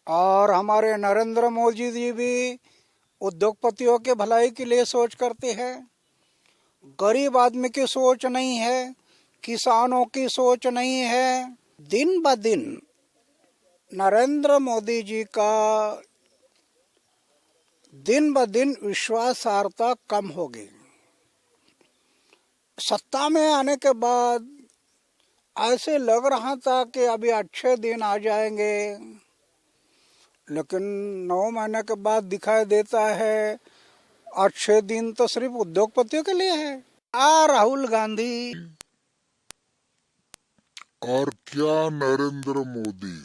और हमारे नरेंद्र मोदी जी भी उद्योगपतियों के भलाई के लिए सोच करते हैं। गरीब आदमी की सोच नहीं है, किसानों की सोच नहीं है। दिन ब दिन नरेंद्र मोदी जी का दिन ब दिन विश्वासार्हता कम होगी। सत्ता में आने के बाद ऐसे लग रहा था कि अभी अच्छे दिन आ जाएंगे, लेकिन 9 महीने के बाद दिखाई देता है अच्छे दिन तो सिर्फ उद्योगपतियों के लिए है। राहुल गांधी और क्या नरेंद्र मोदी,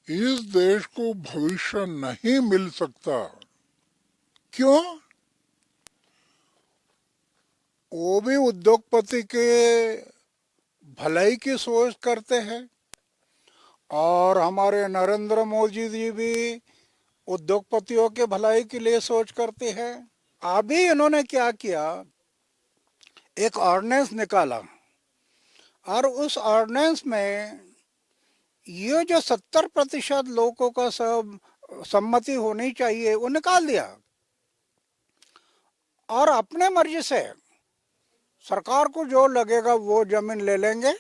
इस देश को भविष्य नहीं मिल सकता। क्यों? वो भी उद्योगपति के भलाई की सोच करते हैं और हमारे नरेंद्र मोदी जी भी उद्योगपतियों के भलाई के लिए सोच करते हैं। अभी इन्होंने क्या किया, एक ऑर्डिनेंस निकाला और उस ऑर्डिनेंस में ये जो 70% लोगों का सब सम्मति होनी चाहिए वो निकाल दिया और अपने मर्जी से सरकार को जो लगेगा वो जमीन ले लेंगे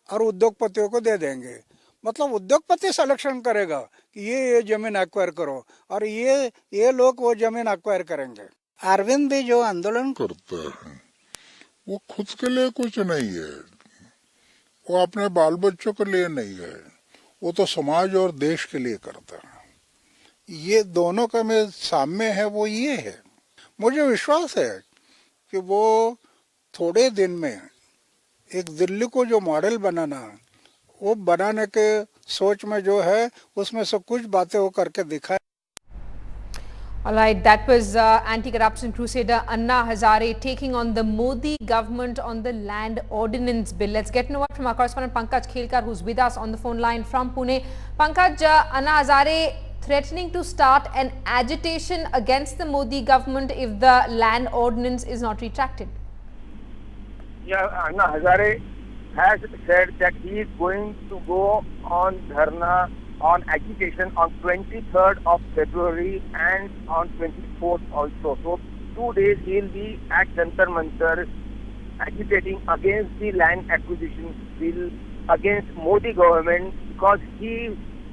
और उद्योगपतियों को दे देंगे। मतलब उद्योगपति सिलेक्शन करेगा कि ये जमीन एक्वायर करो और ये लोग वो जमीन एक्वायर करेंगे। अरविंद भी जो आंदोलन करता है वो खुद के लिए कुछ नहीं है, वो अपने बाल बच्चों के लिए नहीं है, वो तो समाज और देश के लिए करता है। ये दोनों का में साम्य है वो ये है। मुझे विश्वास है कि वो थोड़े दिन में एक दिल्ली को जो मॉडल बनाना, वो बनाने के सोच में जो है उसमें से कुछ बातें वो करके दिखाए। All right, that was anti-corruption crusader Anna Hazare taking on the Modi government on the land ordinance bill. Let's get to know it from our correspondent Pankaj Khelkar, who's with us on the phone line from Pune. Pankaj, Anna Hazare threatening to start an agitation against the Modi government if the land ordinance is not retracted. Yeah, Anna Hazare has said that he is going to go on dharna, on agitation on 23rd of February and on 24th also. So 2 days he will be at Jantar Mantar agitating against the land acquisition bill, against Modi government, because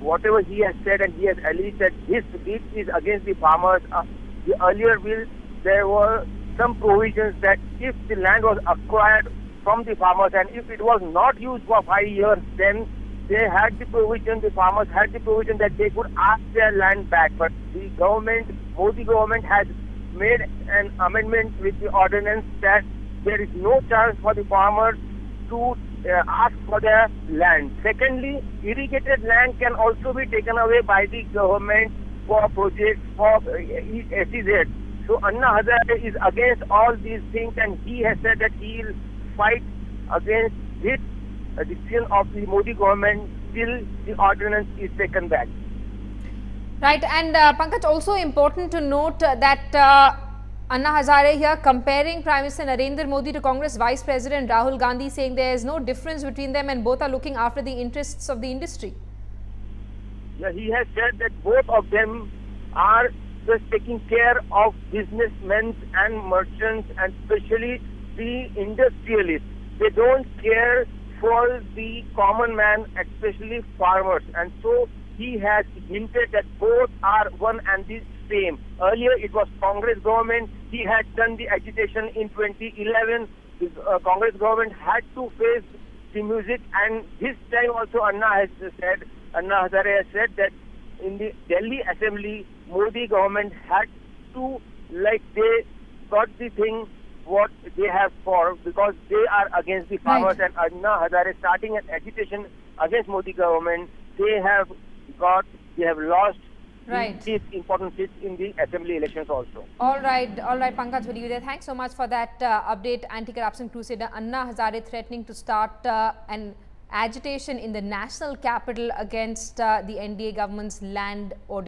whatever he has said and he has alleged that this bill is against the farmers. The earlier bill, there were some provisions that if the land was acquired from the farmers and if it was not used for 5 years, then they had the provision, the farmers had the provision that they could ask their land back. But the government, Modi government, has made an amendment with the ordinance that there is no chance for the farmers to ask for their land. Secondly, irrigated land can also be taken away by the government for projects for SEZ. So Anna Hazare is against all these things and he has said that he will fight against this decision of the Modi government till the ordinance is taken back. Right, and Pankaj, also important to note that Anna Hazare here comparing Prime Minister Narendra Modi to Congress Vice President Rahul Gandhi, saying there is no difference between them and both are looking after the interests of the industry. Yeah, he has said that both of them are just taking care of businessmen and merchants and especially the industrialists. They don't care for the common man, especially farmers. And so he has hinted that both are one and the same. Earlier it was Congress government. He had done the agitation in 2011. The Congress government had to face the music, and this time also Anna Hazare has said that in the Delhi Assembly, Modi government had to, they got the thing what they have for, because they are against the farmers. Right. And Anna Hazare starting an agitation against Modi government. They have lost these important seats in the assembly elections also. All right, Pankaj Vadivide, thanks so much for that update. Anti-corruption crusader Anna Hazare threatening to start an agitation in the national capital against the NDA government's land order.